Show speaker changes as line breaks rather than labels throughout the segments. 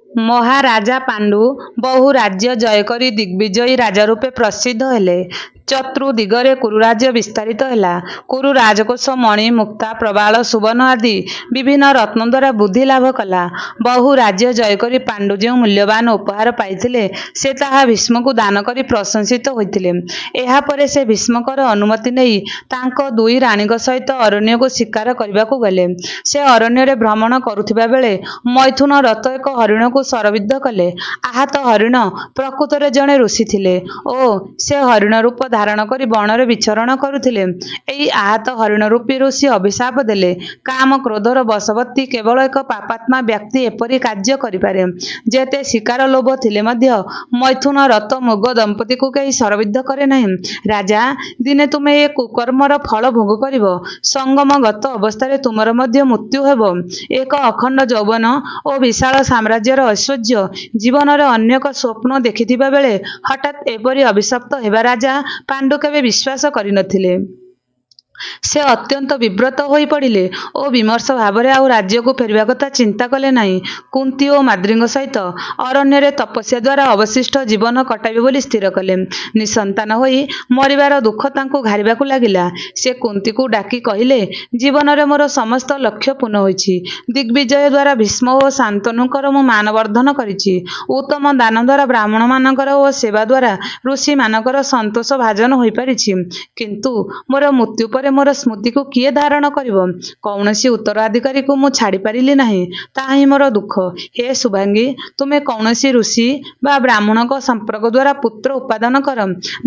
ମହାରାଜା ପାଣ୍ଡୁ ବହୁ ରାଜ୍ୟ ଜୟ କରି ଦିଗ୍ବିଜୟୀ ରାଜା ରୂପେ ପ୍ରସିଦ୍ଧ ହେଲେ। ଚତୁର୍ଦିଗରେ କୁରୁରାଜ୍ୟ ବିସ୍ତାରିତ ହେଲା। କୁରୁ ରାଜକୋଷ ମଣି, ମୁକ୍ତା, ପ୍ରବାଳ, ସୁବର୍ଣ୍ଣ ଆଦି ବିଭିନ୍ନ ରତ୍ନ ଦ୍ୱାରା ବୃଦ୍ଧି ଲାଭ କଲା। ବହୁ ରାଜ୍ୟ ଜୟ କରି ପାଣ୍ଡୁ ଯେଉଁ ମୂଲ୍ୟବାନ ଉପହାର ପାଇଥିଲେ, ସେ ତାହା ଭୀଷ୍ମକୁ ଦାନ କରି ପ୍ରଶଂସିତ ହୋଇଥିଲେ। ଏହାପରେ ସେ ଭୀଷ୍ମଙ୍କର ଅନୁମତି ନେଇ ତାଙ୍କ ଦୁଇ ରାଣୀଙ୍କ ସହିତ ଅରଣ୍ୟକୁ ଶିକାର କରିବାକୁ ଗଲେ। ସେ ଅରଣ୍ୟରେ ଭ୍ରମଣ କରୁଥିବା ବେଳେ ମୈଥୁନ ରଥ ଏକ ହରିଣକୁ ଶରବିଦ୍ଧ କଲେ। ଆହତ ହରିଣ ପ୍ରକୃତରେ ଜଣେ ଋଷି ଥିଲେ ଓ ସେ ହରିଣ ରୂପ ଧାରଣ କରି ବଣରେ ବିଚରଣ କରୁଥିଲେ। ଏହି ଆହତ ହରିଣ ରୂପୀ ଋଷି ଅଭିଶାପ ଦେଲେ, କାମ କ୍ରୋଧର ବଶବର୍ତ୍ତୀ କେବଳ ଏକ ପାପାତ୍ମା ବ୍ୟକ୍ତି ଏପରି କାର୍ଯ୍ୟ କରିପାରେ। ଯେତେ ଶିକାର ଲୋଭ ଥିଲେ ମଧ୍ୟ ମୈଥୁନ ରଥ ମୃଗ ଦମ୍ପତିକୁ କେହି ଶରବିଦ୍ଧ କରେ ନାହିଁ। ରାଜା, ଦିନେ ତୁମେ ଏ କୁକର୍ମର ଫଳ ଭୋଗ କରିବ। ସଙ୍ଗମଗତ ଅବସ୍ଥାରେ ତୁମର ମଧ୍ୟ ମୃତ୍ୟୁ ହେବ। ଏକ ଅଖଣ୍ଡ ଯୌବନ ଓ ବିଶାଳ ସାମ୍ରାଜ୍ୟର ଐଶ୍ୱର୍ଯ୍ୟ, ଜୀବନରେ ଅନେକ ସ୍ୱପ୍ନ ଦେଖିଥିବା ବେଳେ ହଠାତ୍ ଏପରି ଅଭିଶପ୍ତ ହେବା ରାଜା ପାଣ୍ଡୁ କେବେ ବିଶ୍ୱାସ କରିନଥିଲେ। ସେ ଅତ୍ୟନ୍ତ ବିବ୍ରତ ହୋଇ ପଡ଼ିଲେ ଓ ବିମର୍ଷ ଭାବରେ ଆଉ ରାଜ୍ୟକୁ ଫେରିବା କଥା ଚିନ୍ତା କଲେ ନାହିଁ। କୁନ୍ତୀ ଓ ମାଦ୍ରୀଙ୍କ ସହିତ ଅରଣ୍ୟରେ ତପସ୍ୟା ଦ୍ୱାରା ଅବଶିଷ୍ଟ ଜୀବନ କଟାଇବେ ବୋଲି ସ୍ଥିର କଲେ। ନିଃସନ୍ତାନ ହୋଇ ମରିବାର ଦୁଃଖ ତାଙ୍କୁ ଘାରିବାକୁ ଲାଗିଲା। ସେ କୁନ୍ତୀକୁ ଡାକି କହିଲେ, ଜୀବନରେ ମୋର ସମସ୍ତ ଲକ୍ଷ୍ୟ ପୂର୍ଣ୍ଣ ହୋଇଛି। ଦିଗ୍ବିଜୟ ଦ୍ୱାରା ଭୀଷ୍ମ ଓ ଶାନ୍ତନୁଙ୍କର ମୁଁ ମାନବର୍ଦ୍ଧନ କରିଛି। ଉତ୍ତମ ଦାନ ଦ୍ୱାରା ବ୍ରାହ୍ମଣମାନଙ୍କର ଓ ସେବା ଦ୍ୱାରା ଋଷିମାନଙ୍କର ସନ୍ତୋଷ ଭାଜନ ହୋଇପାରିଛି। କିନ୍ତୁ ମୋର ମୃତ୍ୟୁ ପରେ ମୋର ସ୍ମୃତିକୁ କିଏ ଧାରଣ କରିବ? କୌଣସି ଉତ୍ତରାଧିକାରୀକୁ ମୁଁ ଛାଡ଼ିପାରିଲି ନାହିଁ। ତାହା ହିଁ ମୋର ଦୁଃଖ। ହେ ଶୁଭାଙ୍ଗୀ, ତୁମେ କୌଣସି ଋଷି ବା ବ୍ରାହ୍ମଣଙ୍କ ସମ୍ପର୍କ ଦ୍ୱାରା ପୁତ୍ର ଉତ୍ପାଦନ କର।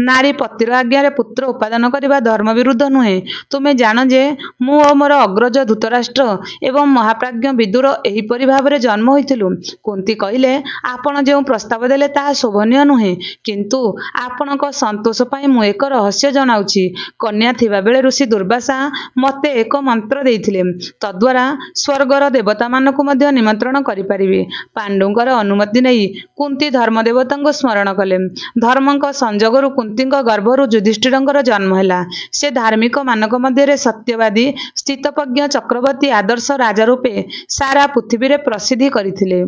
ନାରୀ ପତିର ଆଜ୍ଞାରେ ପୁତ୍ର ଉତ୍ପାଦନ କରିବା ଧର୍ମ ବିରୁଦ୍ଧ ନୁହେଁ। ତୁମେ ଜାଣ ଯେ ମୁଁ ଓ ମୋର ଅଗ୍ରଜ ଧୃତରାଷ୍ଟ୍ର ଏବଂ ମହାପ୍ରାଜ୍ଞ ବିଦୁର ଏହିପରି ଭାବରେ ଜନ୍ମ ହୋଇଥିଲୁ। କୁନ୍ତୀ କହିଲେ, ଆପଣ ଯେଉଁ ପ୍ରସ୍ତାବ ଦେଲେ ତାହା ଶୋଭନୀୟ ନୁହେଁ, କିନ୍ତୁ ଆପଣଙ୍କ ସନ୍ତୋଷ ପାଇଁ ମୁଁ ଏକ ରହସ୍ୟ ଜଣାଉଛି। କନ୍ୟା ଥିବାବେଳେ ଋଷି ଦୁର୍ବାସା ମୋତେ ଏକ ମନ୍ତ୍ର ଦେଇଥିଲେ, ତଦ୍ୱାରା ସ୍ୱର୍ଗର ଦେବତାମାନଙ୍କୁ ମଧ୍ୟ ନିମନ୍ତ୍ରଣ କରିପାରିବି। ପାଣ୍ଡୁଙ୍କର ଅନୁମତି ନେଇ କୁନ୍ତୀ ଧର୍ମଦେବତାଙ୍କୁ ସ୍ମରଣ କଲେ। ଧର୍ମଙ୍କ ସଂଯୋଗରୁ କୁନ୍ତୀଙ୍କ ଗର୍ଭରୁ ଯୁଧିଷ୍ଠିରଙ୍କର ଜନ୍ମ ହେଲା। ସେ ଧାର୍ମିକମାନଙ୍କ ମଧ୍ୟରେ ସତ୍ୟବାଦୀ, ସ୍ଥିତପ୍ରଜ୍ଞ ଚକ୍ରବର୍ତ୍ତୀ ଆଦର୍ଶ ରାଜା ରୂପେ ସାରା ପୃଥିବୀରେ ପ୍ରସିଦ୍ଧି କରିଥିଲେ।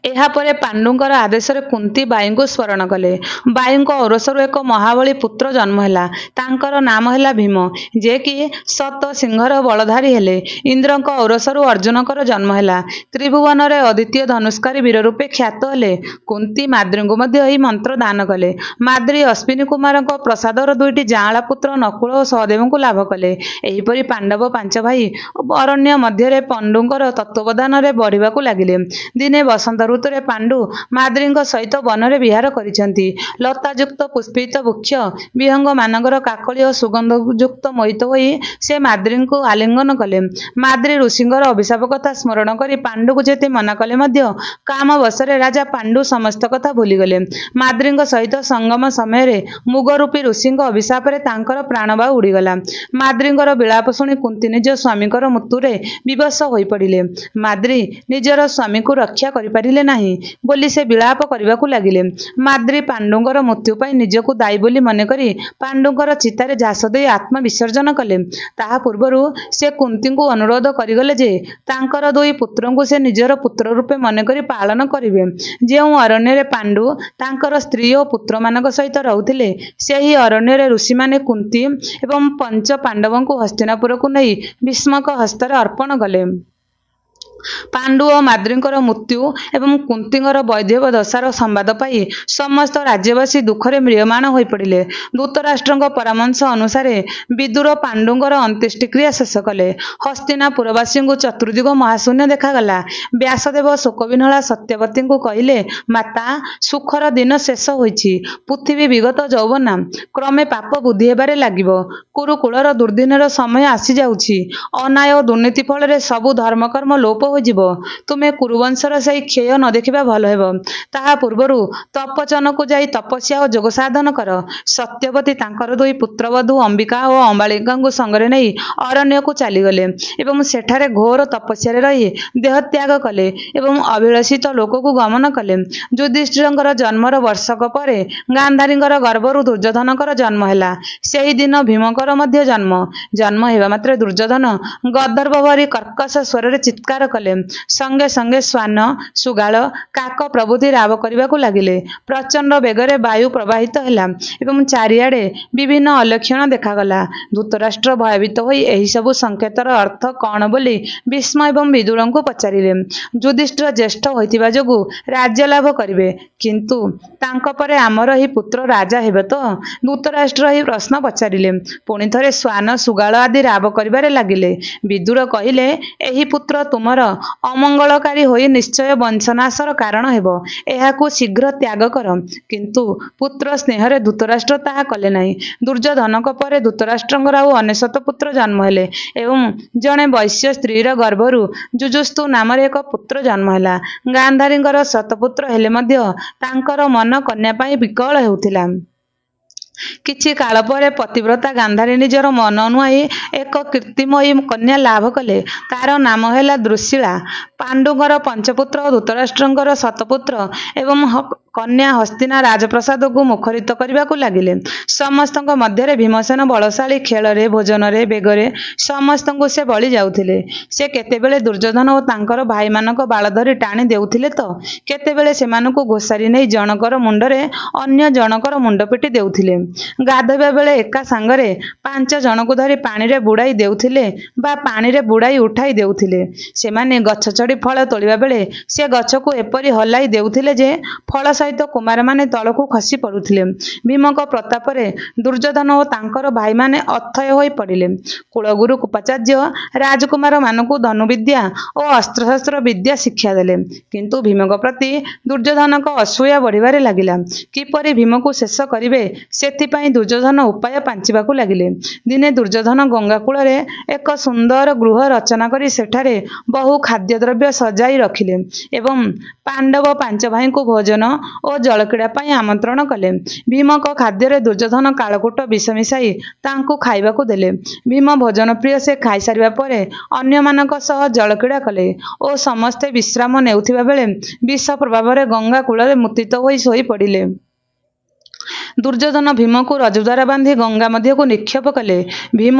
ଏହାପରେ ପାଣ୍ଡୁଙ୍କର ଆଦେଶରେ କୁନ୍ତୀ ବାଈଙ୍କୁ ସ୍ମରଣ କଲେ। ବାଈଙ୍କ ଔରସରୁ ଏକ ମହାବଳୀ ପୁତ୍ର ଜନ୍ମ ହେଲା। ତାଙ୍କର ନାମ ହେଲା ଭୀମ, ଯେ କି ଶତ ସିଂହର ବଳଧାରୀ ହେଲେ। ଇନ୍ଦ୍ରଙ୍କ ଔରସରୁ ଅର୍ଜୁନଙ୍କର ଜନ୍ମ ହେଲା। ତ୍ରିଭୁବନରେ ଅଦ୍ୱିତୀୟ ଧନୁଷ୍କାରୀ ବୀର ରୂପେ ଖ୍ୟାତ ହେଲେ। କୁନ୍ତୀ ମାଦ୍ରୀଙ୍କୁ ମଧ୍ୟ ଏହି ମନ୍ତ୍ର ଦାନ କଲେ। ମାଦ୍ରୀ ଅଶ୍ୱିନୀ କୁମାରଙ୍କ ପ୍ରସାଦର ଦୁଇଟି ଯାଆଁଳା ପୁତ୍ର ନକୁଳ ଓ ସହଦେବଙ୍କୁ ଲାଭ କଲେ। ଏହିପରି ପାଣ୍ଡବ ପାଞ୍ଚ ଭାଇ ଅରଣ୍ୟ ମଧ୍ୟରେ ପାଣ୍ଡୁଙ୍କର ତତ୍ତ୍ୱାବଧାନରେ ବଢ଼ିବାକୁ ଲାଗିଲେ। ଦିନେ ବସନ୍ତ ଋତୁରେ ପାଣ୍ଡୁ ମାଦ୍ରୀଙ୍କ ସହିତ ବନରେ ବିହାର କରିଛନ୍ତି। ଲତାଯୁକ୍ତ ପୁଷ୍ପିତ ବୃକ୍ଷ ବିହଙ୍ଗମାନଙ୍କର କାକଳି ଓ ସୁଗନ୍ଧଯୁକ୍ତ ମୋହିତ ହୋଇ ସେ ମାଦ୍ରୀଙ୍କୁ ଆଲିଙ୍ଗନ କଲେ। ମାଦ୍ରୀ ଋଷିଙ୍କର ଅଭିଶାପ କଥା ସ୍ମରଣ କରି ପାଣ୍ଡୁକୁ ଯେତେ ମନା କଲେ ମଧ୍ୟ କାମବଶରେ ରାଜା ପାଣ୍ଡୁ ସମସ୍ତ କଥା ଭୁଲିଗଲେ। ମାଦ୍ରୀଙ୍କ ସହିତ ସଙ୍ଗମ ସମୟରେ ମୁଗରୂପୀ ଋଷିଙ୍କ ଅଭିଶାପରେ ତାଙ୍କର ପ୍ରାଣବାୟୁ ଉଡ଼ିଗଲା। ମାଦ୍ରୀଙ୍କର ବିଳାପ ଶୁଣି କୁନ୍ତୀ ନିଜ ସ୍ୱାମୀଙ୍କର ମୃତ୍ୟୁରେ ବିବଶ ହୋଇପଡ଼ିଲେ। ମାଦ୍ରୀ ନିଜର ସ୍ୱାମୀକୁ ରକ୍ଷା କରିପାରିଲେ ନାହିଁ ବୋଲି ସେ ବିଳାପ କରିବାକୁ ଲାଗିଲେ। ମାଦ୍ରୀ ପାଣ୍ଡୁଙ୍କର ମୃତ୍ୟୁ ପାଇଁ ନିଜକୁ ଦାୟୀ ବୋଲି ମନେକରି ପାଣ୍ଡୁଙ୍କର ଚିତାରେ ଝାସ ଦେଇ ଆତ୍ମ ବିସର୍ଜନ କଲେ। ତାହା ପୂର୍ବରୁ ସେ କୁନ୍ତୀଙ୍କୁ ଅନୁରୋଧ କରିଗଲେ ଯେ ତାଙ୍କର ଦୁଇ ପୁତ୍ରଙ୍କୁ ସେ ନିଜର ପୁତ୍ର ରୂପେ ମନେକରି ପାଳନ କରିବେ। ଯେଉଁ ଅରଣ୍ୟରେ ପାଣ୍ଡୁ ତାଙ୍କର ସ୍ତ୍ରୀ ଓ ପୁତ୍ରମାନଙ୍କ ସହିତ ରହୁଥିଲେ, ସେହି ଅରଣ୍ୟରେ ଋଷିମାନେ କୁନ୍ତୀ ଏବଂ ପଞ୍ଚ ପାଣ୍ଡବଙ୍କୁ ହସ୍ତିନାପୁରକୁ ନେଇ ଭୀଷ୍ମଙ୍କ ହସ୍ତରେ ଅର୍ପଣ କଲେ। ପାଣ୍ଡୁ ଓ ମାଦ୍ରୀଙ୍କର ମୃତ୍ୟୁ ଏବଂ କୁନ୍ତୀଙ୍କର ବୈଧବ୍ୟ ଦଶାର ସମ୍ବାଦ ପାଇ ସମସ୍ତ ରାଜ୍ୟବାସୀ ଦୁଃଖରେ ମ୍ରିୟମାଣ ହୋଇପଡ଼ିଲେ। ଧୃତରାଷ୍ଟ୍ରଙ୍କ ପରାମର୍ଶ ଅନୁସାରେ ବିଦୁର ପାଣ୍ଡୁଙ୍କର ଅନ୍ତ୍ୟେଷ୍ଟିକ୍ରିୟା ଶେଷ କଲେ। ହସ୍ତିନାପୁରବାସୀଙ୍କୁ ଚତୁର୍ଦ୍ଦିଗ ମହାଶୂନ୍ୟ ଦେଖାଗଲା। ବ୍ୟାସଦେବ ଶୋକବିହ୍ୱଳା ସତ୍ୟବତୀଙ୍କୁ କହିଲେ, ମାତା, ସୁଖର ଦିନ ଶେଷ ହୋଇଛି। ପୃଥିବୀ ବିଗତ ଯୌବନା, କ୍ରମେ ପାପ ବୃଦ୍ଧି ହେବାରେ ଲାଗିବ। କୁରୁକୁଳର ଦୁର୍ଦ୍ଦିନର ସମୟ ଆସିଯାଉଛି। ଅନ୍ୟାୟ ଓ ଦୁର୍ନୀତି ଫଳରେ ସବୁ ଧର୍ମକର୍ମ ଲୋପ ହୋଇଯିବ। ତୁମେ କୁରୁବଂଶର ସେହି କ୍ଷୟ ନ ଦେଖିବା ଭଲ ହେବ। ତାହା ପୂର୍ବରୁ ତପୋଚନକୁ ଯାଇ ତପସ୍ୟା ଓ ଯୋଗ ସାଧନ କର। ସତ୍ୟବତୀ ତାଙ୍କର ଦୁଇ ପୁତ୍ରବଧୂ ଅମ୍ବିକା ଓ ଅମ୍ବାଳିକାଙ୍କୁ ସଙ୍ଗରେ ନେଇ ଅରଣ୍ୟକୁ ଚାଲିଗଲେ ଏବଂ ସେଠାରେ ଘୋର ତପସ୍ୟାରେ ରହି ଦେହତ୍ୟାଗ କଲେ ଏବଂ ଅଭିଳଷିତ ଲୋକକୁ ଗମନ କଲେ। ଯୁଧିଷ୍ଠିରଙ୍କର ଜନ୍ମର ବର୍ଷକ ପରେ ଗାନ୍ଧାରୀଙ୍କର ଗର୍ଭରୁ ଦୁର୍ଯ୍ୟୋଧନଙ୍କର ଜନ୍ମ ହେଲା। ସେହିଦିନ ଭୀମଙ୍କର ମଧ୍ୟ ଜନ୍ମ ହେବା ମାତ୍ରେ ଦୁର୍ଯ୍ୟୋଧନ ଗର୍ଦ୍ଦଭ ଭରି କର୍କଶ ସ୍ୱରରେ ଚିତ୍କାର କଲେ, କଲେ। ସଙ୍ଗେ ସଙ୍ଗେ ଶ୍ୱାନ, ଶୃଗାଳ, କାକ ପ୍ରଭୃତି ରାବ କରିବାକୁ ଲାଗିଲେ। ପ୍ରଚଣ୍ଡ ବେଗରେ ବାୟୁ ପ୍ରବାହିତ ହେଲା ଏବଂ ଚାରିଆଡ଼େ ବିଭିନ୍ନ ଅଲକ୍ଷଣ ଦେଖାଗଲା। ଧୃତରାଷ୍ଟ୍ର ଭୟଭୀତ ହୋଇ ଏହିସବୁ ସଂକେତର ଅର୍ଥ କଣ ବୋଲି ଭୀଷ୍ମ ଏବଂ ବିଦୁରଙ୍କୁ ପଚାରିଲେ। ଯୁଧିଷ୍ଠିର ଜ୍ୟେଷ୍ଠ ହୋଇଥିବା ଯୋଗୁଁ ରାଜ୍ୟଲାଭ କରିବେ, କିନ୍ତୁ ତାଙ୍କ ପରେ ଆମର ଏହି ପୁତ୍ର ରାଜା ହେବେ ତ? ଧୃତରାଷ୍ଟ୍ର ଏହି ପ୍ରଶ୍ନ ପଚାରିଲେ। ପୁଣି ଥରେ ଶ୍ୱାନ, ଶୃଗାଳ ଆଦି ରାବ କରିବାରେ ଲାଗିଲେ। ବିଦୁର କହିଲେ, ଏହି ପୁତ୍ର ତୁମର ଅମଙ୍ଗଳକାରୀ ହୋଇ ନିଶ୍ଚୟ ବଂଶନାଶର କାରଣ ହେବ। ଏହାକୁ ଶୀଘ୍ର ତ୍ୟାଗ କର। କିନ୍ତୁ ପୁତ୍ର ସ୍ନେହରେ ଧୃତରାଷ୍ଟ୍ର ତାହା କଲେ ନାହିଁ। ଦୁର୍ଯ୍ୟୋଧନଙ୍କ ପରେ ଧୃତରାଷ୍ଟ୍ରଙ୍କର ଆଉ 99 ପୁତ୍ର ଜନ୍ମ ହେଲେ ଏବଂ ଜଣେ ବୈଶ୍ୟ ସ୍ତ୍ରୀର ଗର୍ଭରୁ ଯୁଯୁସ୍ତୁ ନାମରେ ଏକ ପୁତ୍ର ଜନ୍ମ ହେଲା। ଗାନ୍ଧାରୀଙ୍କର ଶତପୁତ୍ର ହେଲେ ମଧ୍ୟ ତାଙ୍କର ମନ କନ୍ୟା ପାଇଁ ବିକଳ ହେଉଥିଲା। କିଛି କାଳ ପରେ ପତିବ୍ରତା ଗାନ୍ଧାରୀ ନିଜର ମନ ନୁଆଁଇ ଏକ କୀର୍ତ୍ତିମୟୀ କନ୍ୟା ଲାଭ କଲେ। ତାର ନାମ ହେଲା ଦୁଃଶୀଳା। ପାଣ୍ଡୁଙ୍କର ପଞ୍ଚପୁତ୍ର ଓ ଧୃତରାଷ୍ଟ୍ରଙ୍କର ଶତପୁତ୍ର ଏବଂ କନ୍ୟା ହସ୍ତିନା ରାଜପ୍ରସାଦକୁ ମୁଖରିତ କରିବାକୁ ଲାଗିଲେ। ସମସ୍ତଙ୍କ ମଧ୍ୟରେ ଭୀମସେନ ବଳଶାଳୀ। ଖେଳରେ, ଭୋଜନରେ, ବେଗରେ ସମସ୍ତଙ୍କୁ ସେ ବଳି ଯାଉଥିଲେ। ସେ କେତେବେଳେ ଦୁର୍ଯ୍ୟୋଧନ ଓ ତାଙ୍କର ଭାଇମାନଙ୍କ ବାଳ ଧରି ଟାଣି ଦେଉଥିଲେ ତ କେତେବେଳେ ସେମାନଙ୍କୁ ଘୋଷାରି ନେଇ ଜଣକର ମୁଣ୍ଡରେ ଅନ୍ୟ ଜଣକର ମୁଣ୍ଡ ପିଟି ଦେଉଥିଲେ। ଗାଧୋଇବା ବେଳେ ଏକା ସାଙ୍ଗରେ 5 ଜଣଙ୍କୁ ଧରି ପାଣିରେ ବୁଡ଼ାଇ ଦେଉଥିଲେ ବା ପାଣିରେ ବୁଡ଼ାଇ ଉଠାଇ ଦେଉଥିଲେ। ସେମାନେ ଗଛ ଚଢ଼ି ଫଳ ତୋଳିବା ବେଳେ ସେ ଗଛକୁ ଏପରି ହଲାଇ ଦେଉଥିଲେ ଯେ ଫଳ ସହିତ କୁମାରମାନେ ତଳକୁ ଖସି ପଡ଼ୁଥିଲେ। ଭୀମଙ୍କ ପ୍ରତାପରେ ଦୁର୍ଯ୍ୟୋଧନ ଓ ତାଙ୍କର ଭାଇମାନେ ଅଥୟ ହୋଇ ପଡ଼ିଲେ। କୁଳଗୁରୁ କୃପାଚାର୍ଯ୍ୟ ରାଜକୁମାରମାନଙ୍କୁ ଧନୁବିଦ୍ୟା ଓ ଅସ୍ତ୍ରଶସ୍ତ୍ର ବିଦ୍ୟା ଶିକ୍ଷା ଦେଲେ। କିନ୍ତୁ ଭୀମଙ୍କ ପ୍ରତି ଦୁର୍ଯ୍ୟୋଧନଙ୍କ ଅସୂୟା ବଢ଼ିବାରେ ଲାଗିଲା। କିପରି ଭୀମକୁ ଶେଷ କରିବେ ସେଥିପାଇଁ ଦୁର୍ଯ୍ୟୋଧନ ଉପାୟ ପାଞ୍ଚିବାକୁ ଲାଗିଲେ। ଦିନେ ଦୁର୍ଯ୍ୟୋଧନ ଗଙ୍ଗା କୂଳରେ ଏକ ସୁନ୍ଦର ଗୃହ ରଚନା କରି ସେଠାରେ ବହୁ ଖାଦ୍ୟଦ୍ରବ୍ୟ ସଜାଇ ରଖିଲେ ଏବଂ ପାଣ୍ଡବ 5 ଭାଇଙ୍କୁ ଭୋଜନ ଓ ଜଳକ୍ରୀଡ଼ା ପାଇଁ ଆମନ୍ତ୍ରଣ କଲେ। ଭୀମଙ୍କ ଖାଦ୍ୟରେ ଦୁର୍ଯ୍ୟୋଧନ କାଳକୂଟ ବିଷ ମିଶାଇ ତାଙ୍କୁ ଖାଇବାକୁ ଦେଲେ। ଭୀମ ଭୋଜନପ୍ରିୟ। ସେ ଖାଇସାରିବା ପରେ ଅନ୍ୟମାନଙ୍କ ସହ ଜଳକ୍ରୀଡ଼ା କଲେ ଓ ସମସ୍ତେ ବିଶ୍ରାମ ନେଉଥିବା ବେଳେ ବିଷ ପ୍ରଭାବରେ ଗଙ୍ଗା କୂଳରେ ମୂର୍ଚ୍ଛିତ ହୋଇ ଶୋଇ ପଡ଼ିଲେ। ଦୁର୍ଯ୍ୟୋଧନ ଭୀମକୁ ରଜ୍ଜୁଦ୍ୱାରା ବାନ୍ଧି ଗଙ୍ଗା ମଧ୍ୟକୁ ନିକ୍ଷେପ କଲେ। ଭୀମ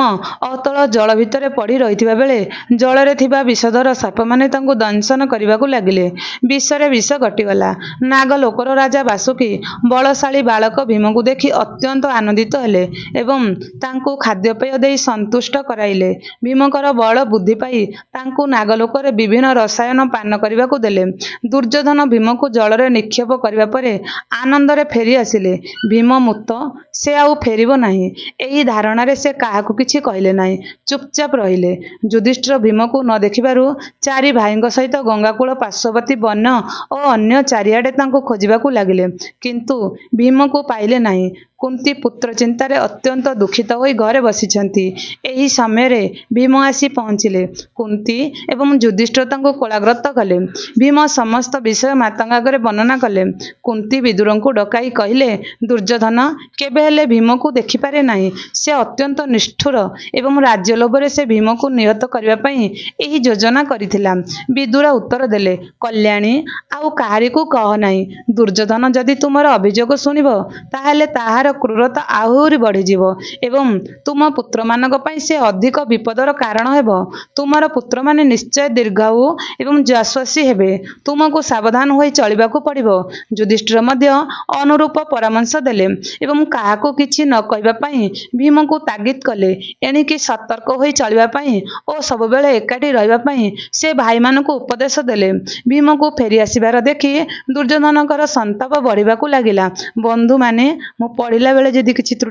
ଅତଳ ଜଳ ଭିତରେ ପଡ଼ି ରହିଥିବା ବେଳେ ଜଳରେ ଥିବା ବିଷଧର ସାପମାନେ ତାଙ୍କୁ ଦଂଶନ କରିବାକୁ ଲାଗିଲେ। ବିଷରେ ବିଷ କଟିଗଲା। ନାଗଲୋକର ରାଜା ବାସୁକି ବଳଶାଳୀ ବାଳକ ଭୀମକୁ ଦେଖି ଅତ୍ୟନ୍ତ ଆନନ୍ଦିତ ହେଲେ ଏବଂ ତାଙ୍କୁ ଖାଦ୍ୟପେୟ ଦେଇ ସନ୍ତୁଷ୍ଟ କରାଇଲେ। ଭୀମଙ୍କର ବଳ ବୃଦ୍ଧି ପାଇ ତାଙ୍କୁ ନାଗଲୋକରେ ବିଭିନ୍ନ ରସାୟନ ପାନ କରିବାକୁ ଦେଲେ। ଦୁର୍ଯ୍ୟୋଧନ ଭୀମକୁ ଜଳରେ ନିକ୍ଷେପ କରିବା ପରେ ଆନନ୍ଦରେ ଫେରି ଆସିଲେ। ଭୀମ ମୁକ୍ତ, ସେ ଆଉ ଫେରିବ ନାହିଁ, ଏହି ଧାରଣାରେ ସେ କାହାକୁ କିଛି କହିଲେ ନାହିଁ, ଚୁପଚାପ ରହିଲେ। ଯୁଧିଷ୍ଠିର ଭୀମକୁ ନ ଦେଖିବାରୁ 4 ଭାଇଙ୍କ ସହିତ ଗଙ୍ଗାକୂଳ, ପାର୍ଶ୍ୱବର୍ତ୍ତୀ ବନ ଓ ଅନ୍ୟ ଚାରିଆଡ଼େ ତାଙ୍କୁ ଖୋଜିବାକୁ ଲାଗିଲେ, କିନ୍ତୁ ଭୀମକୁ ପାଇଲେ ନାହିଁ। କୁନ୍ତୀ ପୁତ୍ର ଚିନ୍ତାରେ ଅତ୍ୟନ୍ତ ଦୁଃଖିତ ହୋଇ ଘରେ ବସିଛନ୍ତି। ଏହି ସମୟରେ ଭୀମ ଆସି ପହଞ୍ଚିଲେ। କୁନ୍ତୀ ଏବଂ ଯୁଧିଷ୍ଠିର ତାଙ୍କୁ କୋଳାଗ୍ରତ କଲେ। ଭୀମ ସମସ୍ତ ବିଷୟ ମାତାଙ୍କ ଆଗରେ ବର୍ଣ୍ଣନା କଲେ। କୁନ୍ତୀ ବିଦୁରଙ୍କୁ ଡକାଇ କହିଲେ, ଦୁର୍ଯ୍ୟୋଧନ କେବେ ହେଲେ ଭୀମକୁ ଦେଖିପାରେ ନାହିଁ। ସେ ଅତ୍ୟନ୍ତ ନିଷ୍ଠୁର ଏବଂ ରାଜ୍ୟ ଲୋଭରେ ସେ ଭୀମକୁ ନିହତ କରିବା ପାଇଁ ଏହି ଯୋଜନା କରିଥିଲା। ବିଦୁର ଉତ୍ତର ଦେଲେ, କଲ୍ୟାଣୀ, ଆଉ କାହାରିକୁ କହ ନାହିଁ। ଦୁର୍ଯ୍ୟୋଧନ ଯଦି ତୁମର ଅଭିଯୋଗ ଶୁଣିବ ତାହେଲେ ତାହାର କ୍ରୂରତା ଆହୁରି ବଢ଼ିଯିବ ଏବଂ ତୁମ ପୁତ୍ରମାନଙ୍କ ପାଇଁ ସେ ଅଧିକ ବିପଦର କାରଣ ହେବ। ତୁମର ପୁତ୍ରମାନେ ନିଶ୍ଚୟ ଦୀର୍ଘାୟୁ ଏବଂ ଯଶସ୍ୱୀ ହେବେ। ତୁମକୁ ସାବଧାନ ହୋଇ ଚଳିବାକୁ ପଡ଼ିବ। ଯୁଧିଷ୍ଠିର ମଧ୍ୟ ଅନୁରୂପ ପରାମର୍ଶ ଦେଲେ ଏବଂ କାହାକୁ କିଛି ନ କହିବା ପାଇଁ ଭୀମକୁ ତାଗିଦ କଲେ। ଏଣିକି ସତର୍କ ହୋଇ ଚଳିବା ପାଇଁ ଓ ସବୁବେଳେ ଏକାଠି ରହିବା ପାଇଁ ସେ ଭାଇମାନଙ୍କୁ ଉପଦେଶ ଦେଲେ। ଭୀମକୁ ଫେରି ଆସିବାର ଦେଖି ଦୁର୍ଯ୍ୟୋଧନଙ୍କର ସନ୍ତାପ ବଢ଼ିବାକୁ ଲାଗିଲା। ବନ୍ଧୁମାନେ, ମୁଁ ପଢ଼ିଲା ବେଳେ ଯଦି କିଛି ତ୍ରୁଟି